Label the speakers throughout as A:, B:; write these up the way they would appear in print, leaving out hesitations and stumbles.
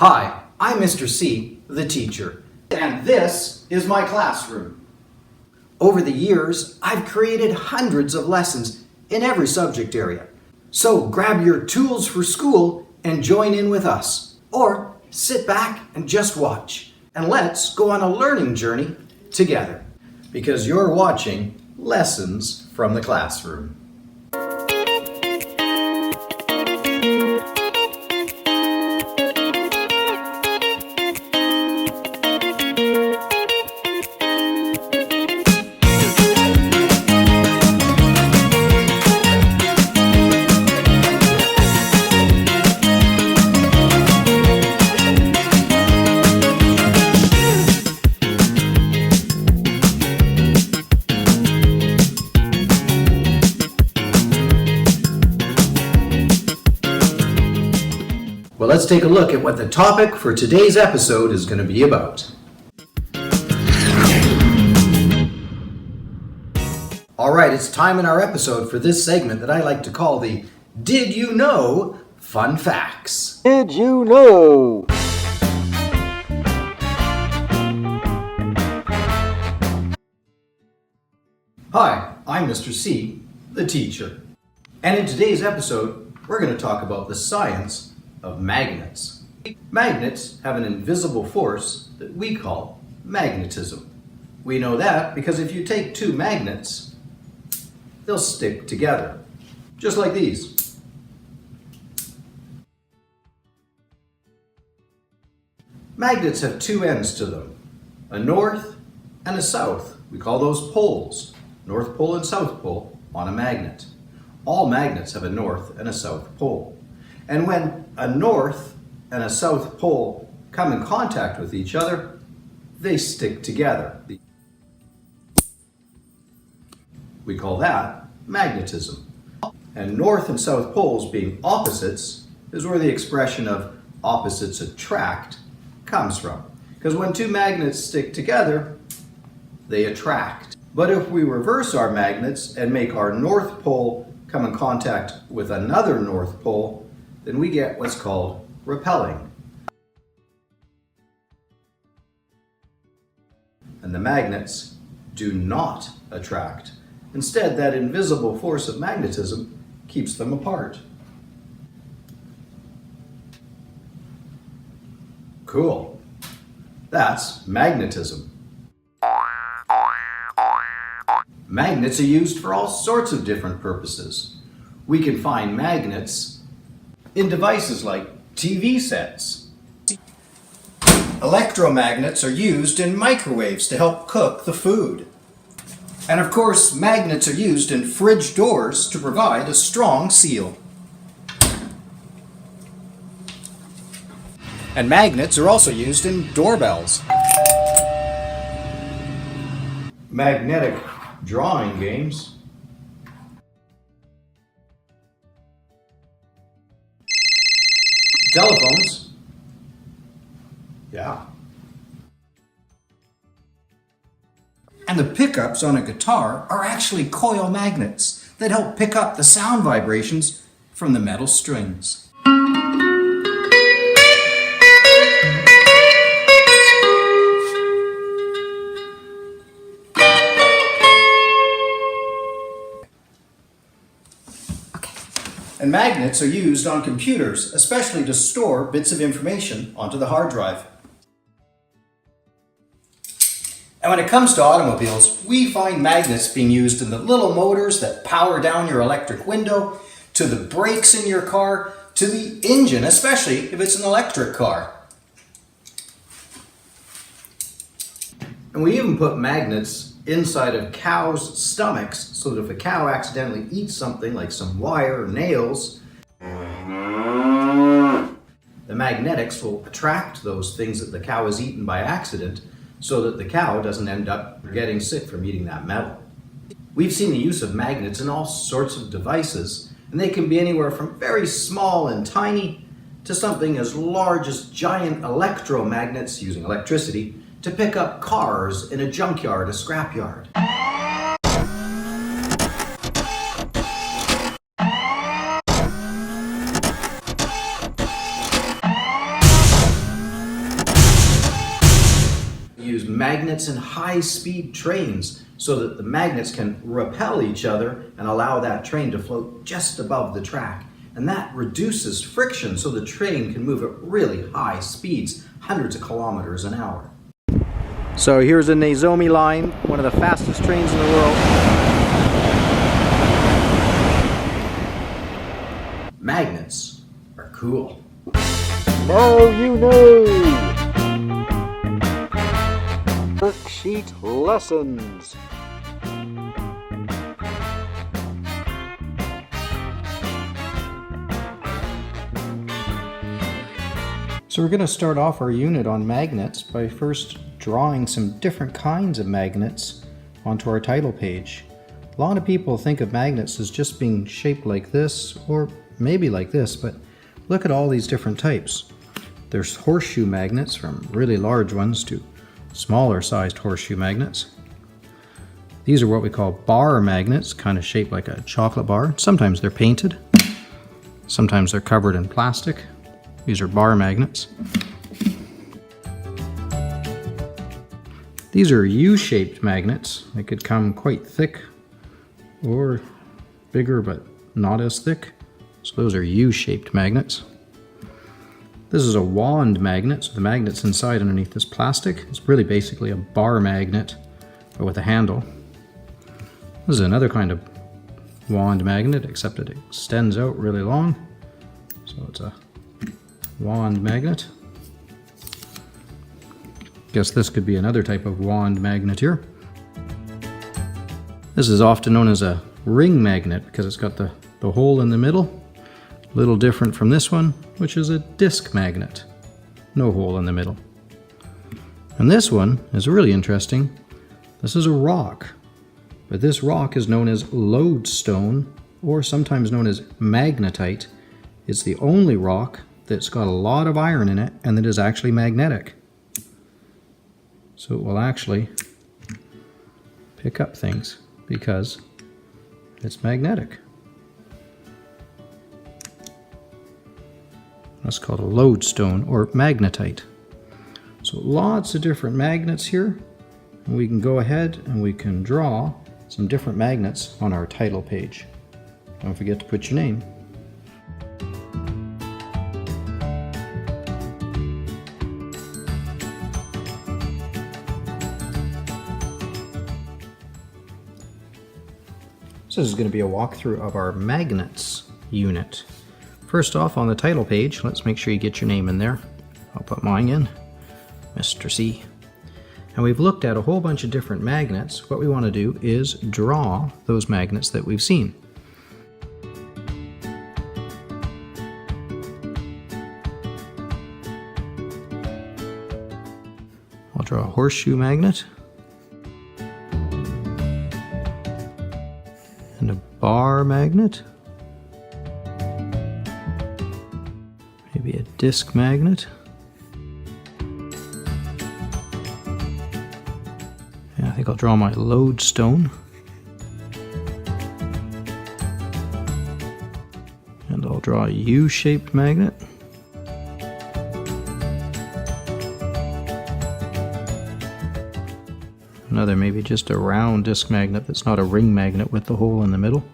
A: Hi, I'm Mr. C, the teacher, and this is my classroom. Over the years, I've created hundreds of lessons in every subject area. So grab your tools for school and join in with us. Or sit back and just watch. And let's go on a learning journey together. Because you're watching Lessons from the Classroom. Well, let's take a look at what the topic for today's episode is going to be about. All right, it's time in our episode for this segment that I like to call the Did You Know Fun Facts.
B: Did you know?
A: Hi, I'm Mr. C, the teacher. And in today's episode, we're going to talk about the science of magnets. Magnets have an invisible force that we call magnetism. We know that because if you take two magnets, they'll stick together, just like these. Magnets have two ends to them, a north and a south. We call those poles, North Pole and South Pole, on a magnet. All magnets have a north and a south pole. And when a north and a south pole come in contact with each other, they stick together. We call that magnetism. And north and south poles being opposites is where the expression of opposites attract comes from. Because when two magnets stick together, they attract. But if we reverse our magnets and make our north pole come in contact with another north pole, then we get what's called repelling. And the magnets do not attract. Instead, that invisible force of magnetism keeps them apart. Cool. That's magnetism. Magnets are used for all sorts of different purposes. We can find magnets in devices like TV sets. Electromagnets are used in microwaves to help cook the food. And of course, magnets are used in fridge doors to provide a strong seal. And magnets are also used in doorbells. Magnetic drawing games. Telephones. Yeah. And the pickups on a guitar are actually coil magnets that help pick up the sound vibrations from the metal strings. And magnets are used on computers, especially to store bits of information onto the hard drive. And when it comes to automobiles, we find magnets being used in the little motors that power down your electric window, to the brakes in your car, to the engine, especially if it's an electric car. And we even put magnets inside of cows' stomachs so that if a cow accidentally eats something like some wire or nails, the magnetics will attract those things that the cow has eaten by accident so that the cow doesn't end up getting sick from eating that metal. We've seen the use of magnets in all sorts of devices, and they can be anywhere from very small and tiny to something as large as giant electromagnets using electricity to pick up cars in a junkyard, a scrapyard. magnets in high-speed trains so that the magnets can repel each other and allow that train to float just above the track. And that reduces friction so the train can move at really high speeds, hundreds of kilometers an hour.
B: So here's a Nozomi line, one of the fastest trains in the world.
A: Magnets are cool.
B: Now you know! Worksheet lessons.
C: So we're going to start off our unit on magnets by first drawing some different kinds of magnets onto our title page. A lot of people think of magnets as just being shaped like this or maybe like this, but look at all these different types. There's horseshoe magnets, from really large ones to smaller sized horseshoe magnets. These are what we call bar magnets, kind of shaped like a chocolate bar. Sometimes they're painted, sometimes they're covered in plastic. These are bar magnets. These are U-shaped magnets. They could come quite thick or bigger but not as thick. So those are U-shaped magnets. This is a wand magnet, so the magnet's inside underneath this plastic. It's really basically a bar magnet but with a handle. This is another kind of wand magnet, except it extends out really long. So it's a wand magnet. Guess this could be another type of wand magnet here. This is often known as a ring magnet because it's got the hole in the middle. A little different from this one, which is a disc magnet. No hole in the middle. And this one is really interesting. This is a rock, but this rock is known as lodestone, or sometimes known as magnetite. It's the only rock that's got a lot of iron in it and that is actually magnetic. So it will actually pick up things because it's magnetic. That's called a lodestone or magnetite. So lots of different magnets here. And we can go ahead and we can draw some different magnets on our title page. Don't forget to put your name. So this is going to be a walkthrough of our magnets unit. First off, on the title page, let's make sure you get your name in there. I'll put mine in, Mr. C. And we've looked at a whole bunch of different magnets. What we want to do is draw those magnets that we've seen. I'll draw a horseshoe magnet. And a bar magnet. Maybe a disc magnet. And I think I'll draw my lodestone. And I'll draw a U-shaped magnet. Another maybe just a round disc magnet that's not a ring magnet with the hole in the middle.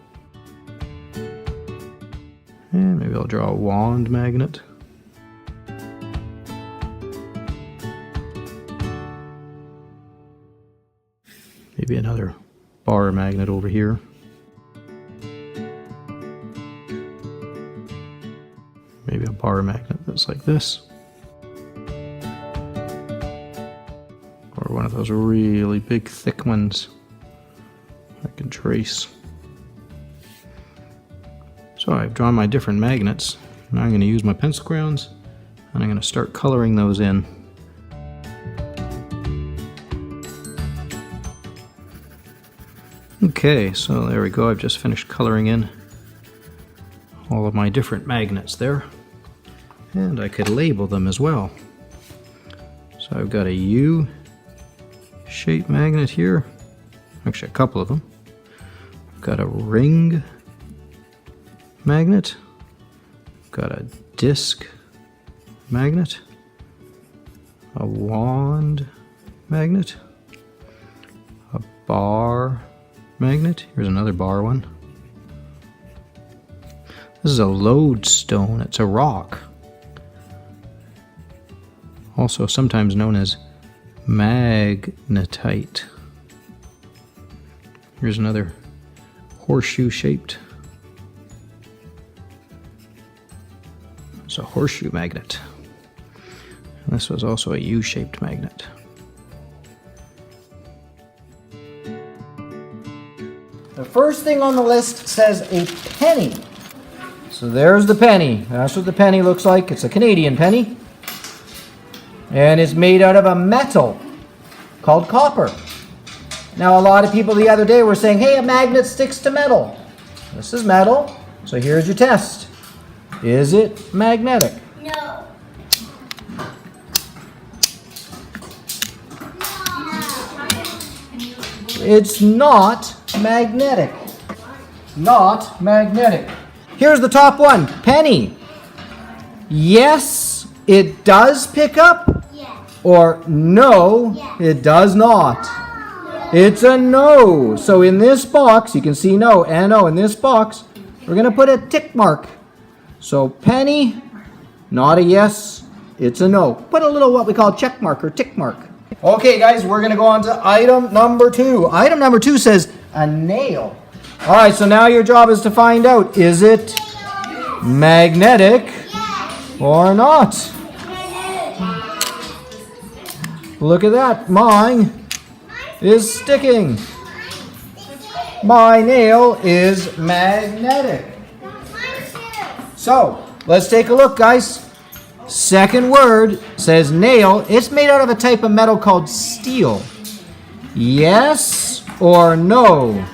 C: And maybe I'll draw a wand magnet. Maybe another bar magnet over here. Maybe a bar magnet that's like this. Or one of those really big thick ones I can trace. So I've drawn my different magnets. Now I'm going to use my pencil crayons and I'm going to start coloring those in. Okay, so there we go. I've just finished coloring in all of my different magnets there. And I could label them as well. So I've got a U-shaped magnet here. Actually, a couple of them. I've got a ring magnet. I've got a disc magnet. A wand magnet. A bar magnet. Here's another bar one. This is a lodestone. It's a rock. Also sometimes known as magnetite. Here's another horseshoe shaped. It's a horseshoe magnet. And this was also a U-shaped magnet.
A: The first thing on the list says a penny. So there's the penny. That's what the penny looks like. It's a Canadian penny. And it's made out of a metal called copper. Now, a lot of people the other day were saying, hey, a magnet sticks to metal. This is metal. So here's your test. Is it magnetic?
D: No.
A: It's not magnetic. Not magnetic. Here's the top one, penny. Yes, it does pick up,
D: Yes.
A: or no,
D: Yes.
A: it does not. It's a no. So in this box, you can see no, N-O. In this box, we're going to put a tick mark. So penny, not a yes, it's a no. Put a little what we call check mark or tick mark. Okay, guys, we're going to go on to item number 2. Item number 2 says a nail. All right, so now your job is to find out, is it magnetic or not? Look at that. Mine is sticking. My nail is magnetic. So, let's take a look, guys. Second word says nail. It's made out of a type of metal called steel. Yes or no?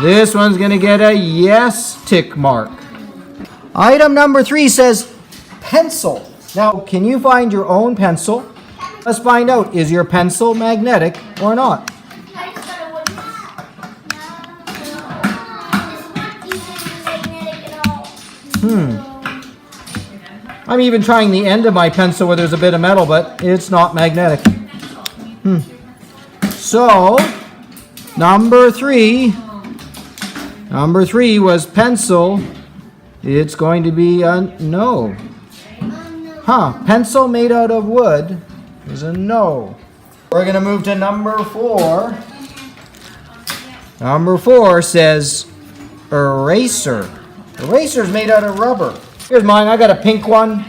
A: This one's going to get a yes tick mark. Item number 3 says pencil. Now, can you find your own pencil? Let's find out, is your pencil magnetic or not? I'm even trying the end of my pencil where there's a bit of metal, but it's not magnetic. So, number 3 was pencil. It's going to be a no. Pencil made out of wood is a no. We're going to move to number 4. Number 4 says eraser. Eraser's made out of rubber. Here's mine. I got a pink one.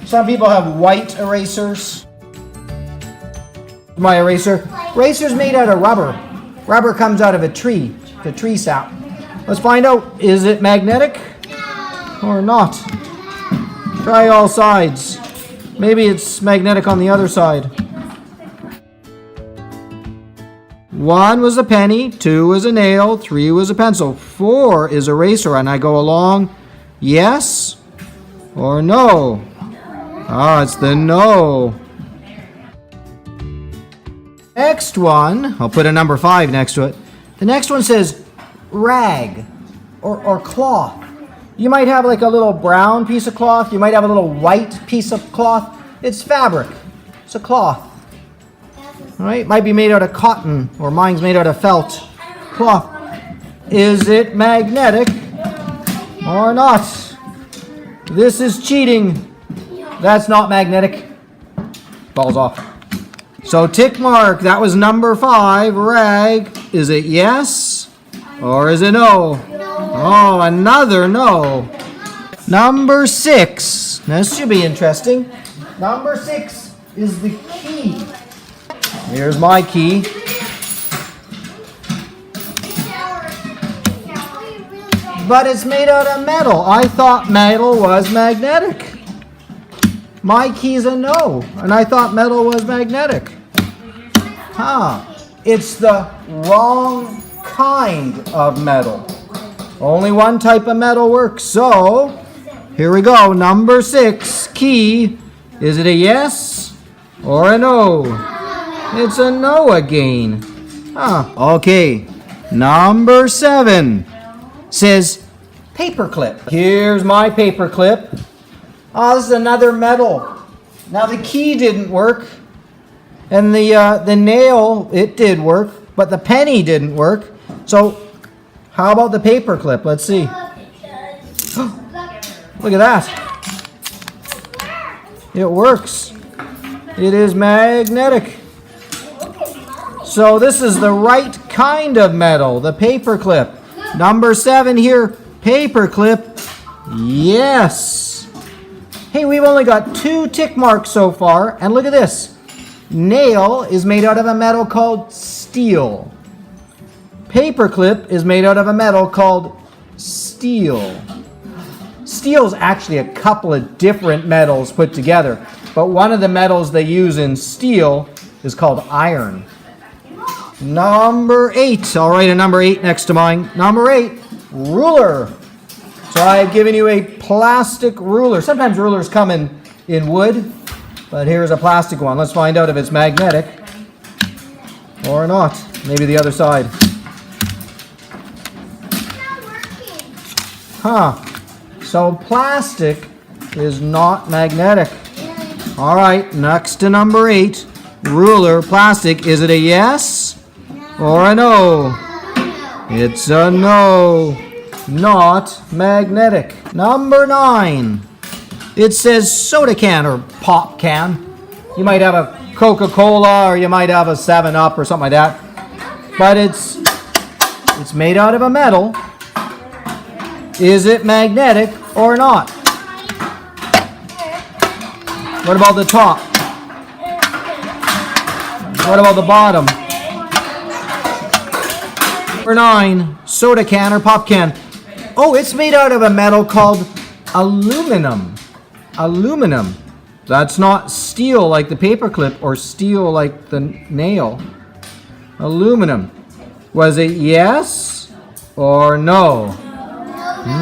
A: Some people have white erasers. My eraser. Eraser's made out of rubber. Rubber comes out of a tree. The tree sap. Let's find out, is it magnetic or not? Try all sides. Maybe it's magnetic on the other side. 1 was a penny, 2 was a nail, 3 was a pencil, 4 is eraser, and I go along, yes or no? It's the no. Next one, I'll put a number 5 next to it. The next one says rag or cloth. You might have like a little brown piece of cloth. You might have a little white piece of cloth. It's fabric. It's a cloth. All right, might be made out of cotton, or mine's made out of felt cloth. Is it magnetic or not? This is cheating. That's not magnetic. Falls off. So tick mark, that was number 5, rag. Is it yes or is it no? Oh, another no. Number 6. This should be interesting. Number 6 is the key. Here's my key. But it's made out of metal. I thought metal was magnetic. My key's a no, and I thought metal was magnetic. It's the wrong kind of metal. Only one type of metal works. So, here we go. Number 6, key. Is it a yes or a no? It's a no again. Okay. Number 7 says paperclip. Here's my paperclip. This is another metal. Now the key didn't work. And the nail, it did work, but the penny didn't work. So how about the paper clip? Let's see. Look at that. It works. It is magnetic. So this is the right kind of metal, the paper clip. Number 7 here, paper clip. Yes. Hey, we've only got 2 tick marks so far, and look at this. Nail is made out of a metal called steel. Paperclip is made out of a metal called steel. Steel is actually a couple of different metals put together, but one of the metals they use in steel is called iron. Number 8. I'll write a number 8 next to mine. Number 8, ruler. So I've given you a plastic ruler. Sometimes rulers come in wood, but here's a plastic one. Let's find out if it's magnetic or not. Maybe the other side. Huh. So plastic is not magnetic. All right, next to number 8, ruler, plastic. Is it a yes or a no? It's a no. Not magnetic. Number 9. It says soda can or pop can. You might have a Coca-Cola or you might have a 7-Up or something like that. But it's made out of a metal. Is it magnetic or not? What about the top? What about the bottom? Number 9, soda can or pop can. Oh, it's made out of a metal called aluminum. Aluminum. That's not steel like the paperclip or steel like the nail. Aluminum. Was it yes or no?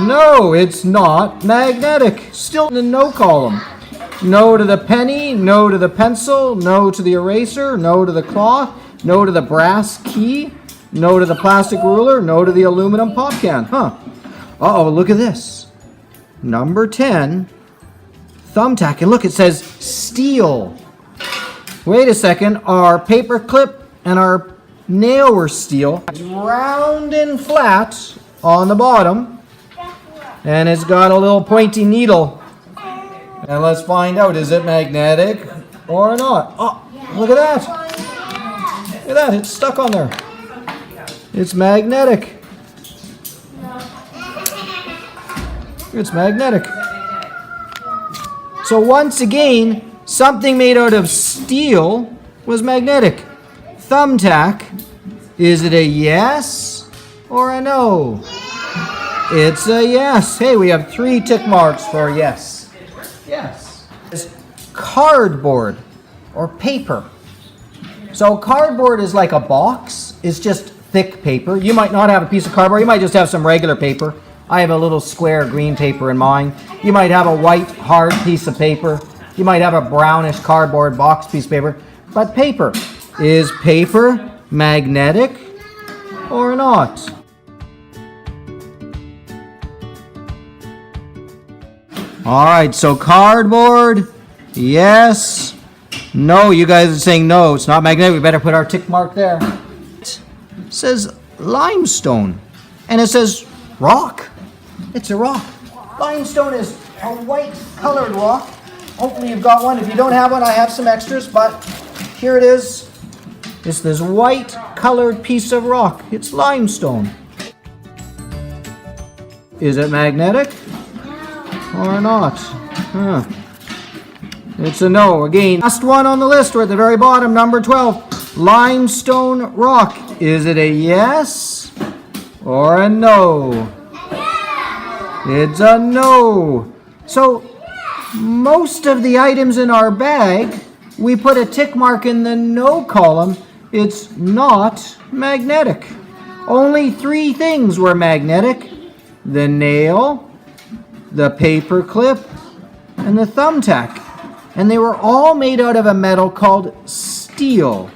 A: No, it's not magnetic. Still in the no column. No to the penny, no to the pencil, no to the eraser, no to the cloth, no to the brass key, no to the plastic ruler, no to the aluminum pop can. Huh. Uh-oh, look at this. Number 10, thumbtack. And look, it says steel. Wait a second. Our paper clip and our nail were steel. It's round and flat on the bottom. And it's got a little pointy needle. And let's find out, is it magnetic or not? Oh, look at that. Look at that, it's stuck on there. It's magnetic. It's magnetic. So once again, something made out of steel was magnetic. Thumbtack, is it a yes or a no? It's a yes. Hey, we have 3 tick marks for yes. Yes. It's cardboard or paper. So cardboard is like a box. It's just thick paper. You might not have a piece of cardboard. You might just have some regular paper. I have a little square green paper in mine. You might have a white hard piece of paper. You might have a brownish cardboard box piece of paper. But paper. Is paper magnetic or not? All right, so cardboard, yes, no. You guys are saying no, it's not magnetic. We better put our tick mark there. It says limestone, and it says rock. It's a rock. Limestone is a white colored rock. Hopefully you've got one. If you don't have one, I have some extras, but here it is. It's this white colored piece of rock. It's limestone. Is it magnetic or not? Huh. It's a no. Again, last one on the list. We're at the very bottom, number 12. Limestone rock. Is it a yes or a no? It's a no. So most of the items in our bag, we put a tick mark in the no column. It's not magnetic. Only 3 things were magnetic: the nail, the paper clip, and the thumbtack. And they were all made out of a metal called steel.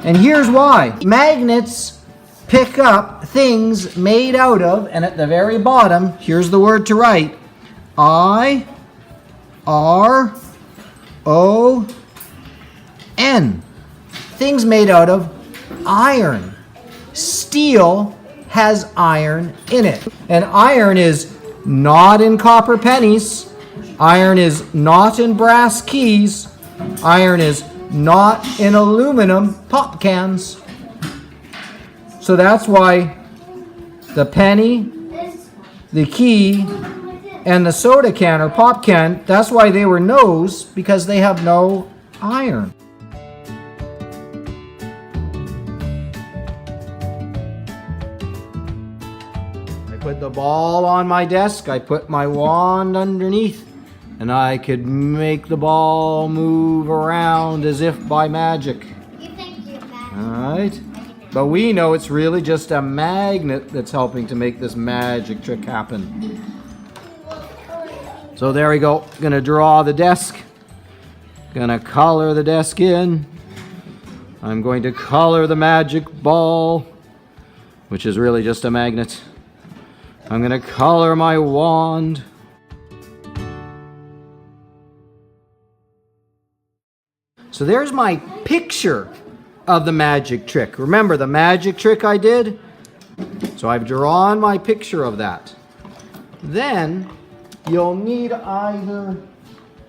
A: And here's why. Magnets pick up things made out of, and at the very bottom, here's the word to write: I-R-O-N. tin. Things made out of iron. Steel has iron in it. And iron is not in copper pennies. Iron is not in brass keys. Iron is not in aluminum pop cans. So that's why the penny, the key, and the soda can or pop can, that's why they were no's, because they have no iron. I put the ball on my desk, I put my wand underneath, and I could make the ball move around as if by magic.
D: You think you're bad.
A: Alright? But we know it's really just a magnet that's helping to make this magic trick happen. So there we go. Gonna draw the desk. Gonna color the desk in. I'm going to color the magic ball, which is really just a magnet. I'm gonna color my wand. So there's my picture of the magic trick. Remember the magic trick I did? So I've drawn my picture of that. Then you'll need either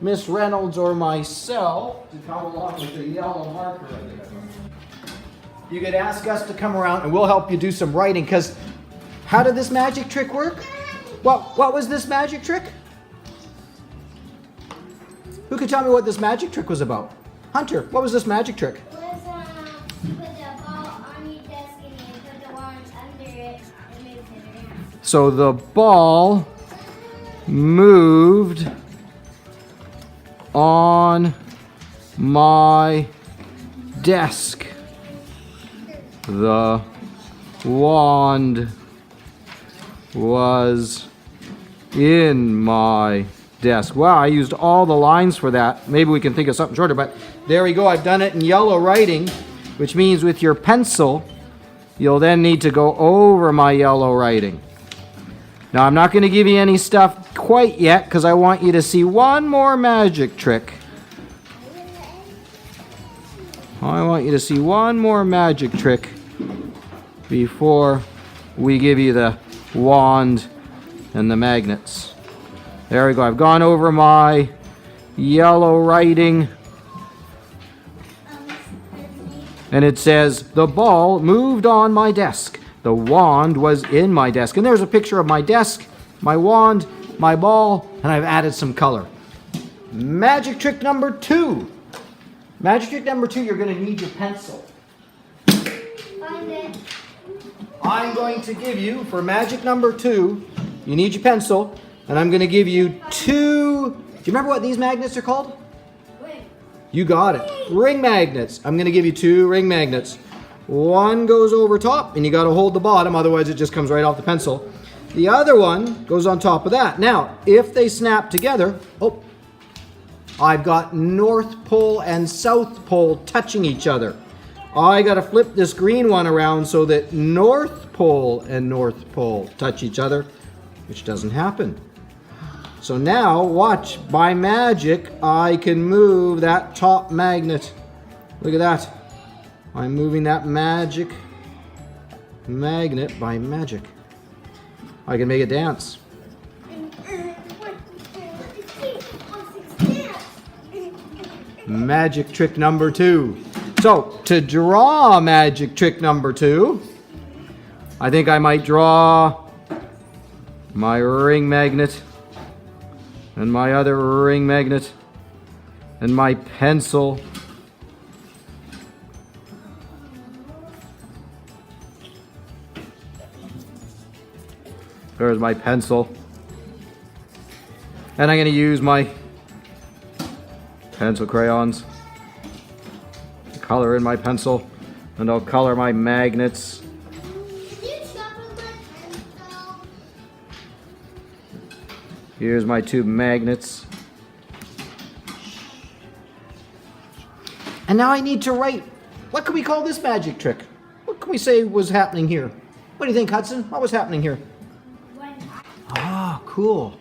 A: Miss Reynolds or myself to come along with the yellow marker. You could ask us to come around and we'll help you do some writing, because how did this magic trick work? What was this magic trick? Who could tell me what this magic trick was about? Hunter, what was this magic trick?
D: Put the ball on your desk and you put the wand under it and move it around.
A: So the ball moved on my desk. The wand was in my desk. Wow, I used all the lines for that. Maybe we can think of something shorter, but there we go. I've done it in yellow writing, which means with your pencil, you'll then need to go over my yellow writing. Now, I'm not going to give you any stuff quite yet because I want you to see one more magic trick. I want you to see one more magic trick before we give you the wand and the magnets. There we go. I've gone over my yellow writing. And it says, the ball moved on my desk. The wand was in my desk. And there's a picture of my desk, my wand, my ball, and I've added some color. Magic trick number 2. Magic trick number 2, you're going to need your pencil.
D: Find it.
A: I'm going to give you, for magic number 2, you need your pencil, and I'm going to give you 2, do you remember what these magnets are called?
D: Wait.
A: You got it. Ring magnets. I'm going to give you 2 ring magnets. One goes over top, and you got to hold the bottom, otherwise it just comes right off the pencil. The other one goes on top of that. Now, if they snap together, I've got North Pole and South Pole touching each other. I got to flip this green one around so that North Pole and North Pole touch each other, which doesn't happen. So now, watch, by magic, I can move that top magnet. Look at that. I'm moving that magnet by magic. I can make it dance. Magic trick number 2. So, to draw magic trick number 2, I think I might draw my ring magnet and my other ring magnet and my pencil. There's my pencil. And I'm going to use my pencil crayons to color in my pencil, and I'll color my magnets.
D: Can you sharpen my pencil?
A: Here's my 2 magnets. And now I need to write, what can we call this magic trick? What can we say was happening here? What do you think, Hudson? What was happening here? Ah, cool.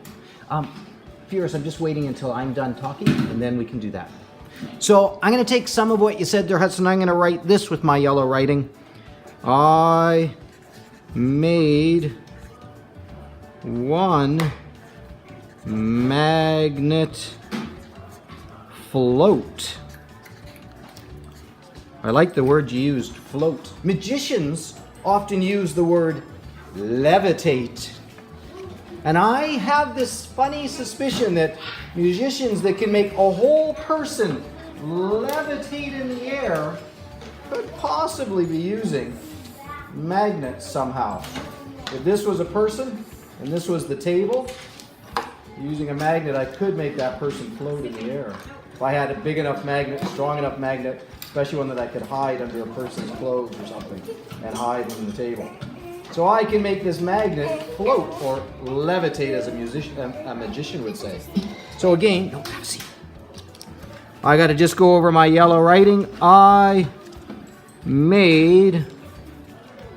A: Fierce, I'm just waiting until I'm done talking, and then we can do that.
B: So I'm going to take some of what you said there, Hudson. I'm going to write this with my yellow writing. I made one magnet float. I like the word you used, float. Magicians often use the word levitate. And I have this funny suspicion that musicians that can make a whole person levitate in the air could possibly be using magnets somehow. If this was a person and this was the table, using a magnet, I could make that person float in the air. If I had a big enough magnet, strong enough magnet, especially one that I could hide under a person's clothes or something and hide in the table. So I can make this magnet float or levitate, as a magician would say. So again, no, see, I got to just go over my yellow writing. I made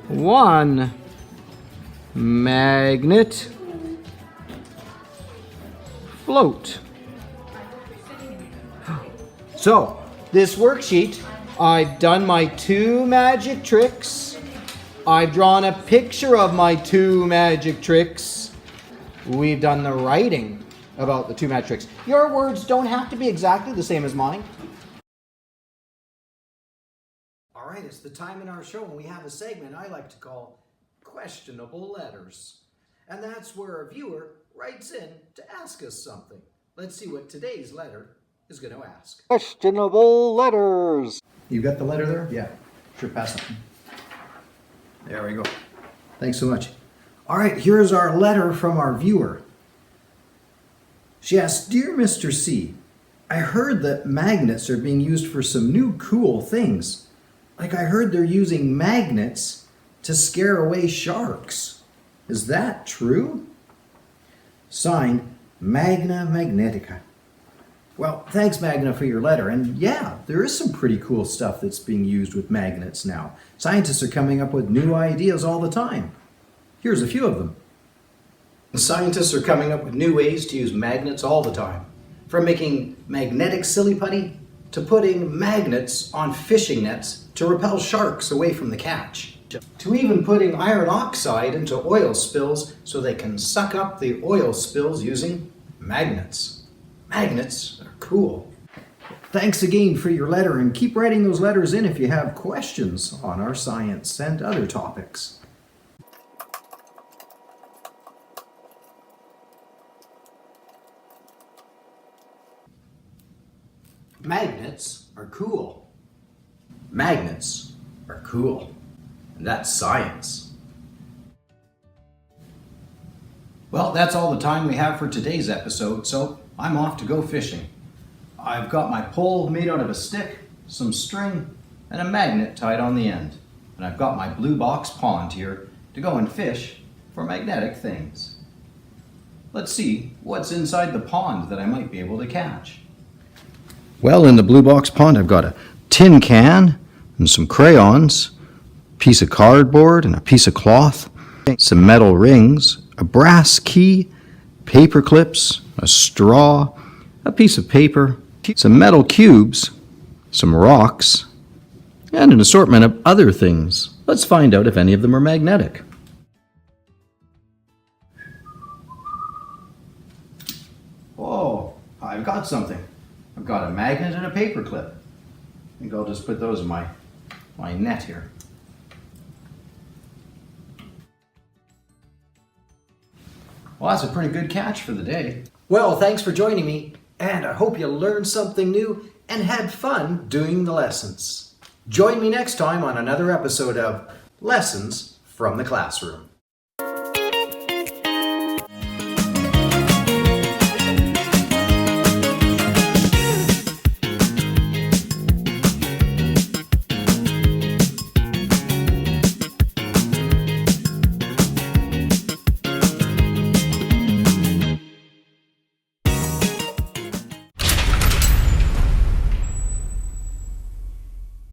B: one magnet float. So this worksheet, I've done my 2 magic tricks. I've drawn a picture of my 2 magic tricks. We've done the writing about the 2 magic tricks. Your words don't have to be exactly the same as mine.
A: All right, it's the time in our show when we have a segment I like to call Questionable Letters. And that's where a viewer writes in to ask us something. Let's see what today's letter is going to ask.
B: Questionable letters.
A: You got the letter there? Yeah. Sure, pass it. There we go. Thanks so much. All right, here's our letter from our viewer. She asks, Dear Mr. C, I heard that magnets are being used for some new cool things. Like I heard they're using magnets to scare away sharks. Is that true? Signed, Magna Magnetica. Well, thanks, Magna, for your letter. And yeah, there is some pretty cool stuff that's being used with magnets now. Scientists are coming up with new ideas all the time. Here's a few of them. Scientists are coming up with new ways to use magnets all the time. From making magnetic silly putty to putting magnets on fishing nets to repel sharks away from the catch. To even putting iron oxide into oil spills so they can suck up the oil spills using magnets. Magnets are cool. Thanks again for your letter, and keep writing those letters in if you have questions on our science and other topics. Magnets are cool. Magnets are cool. And that's science. Well, that's all the time we have for today's episode, so I'm off to go fishing. I've got my pole made out of a stick, some string, and a magnet tied on the end. And I've got my blue box pond here to go and fish for magnetic things. Let's see what's inside the pond that I might be able to catch.
C: Well, in the blue box pond, I've got a tin can and some crayons, a piece of cardboard and a piece of cloth, some metal rings, a brass key, paper clips, a straw, a piece of paper, some metal cubes, some rocks, and an assortment of other things. Let's find out if any of them are magnetic.
A: Oh, I've got something. I've got a magnet and a paper clip. I think I'll just put those in my net here. Well, that's a pretty good catch for the day. Well, thanks for joining me, and I hope you learned something new and had fun doing the lessons. Join me next time on another episode of Lessons from the Classroom.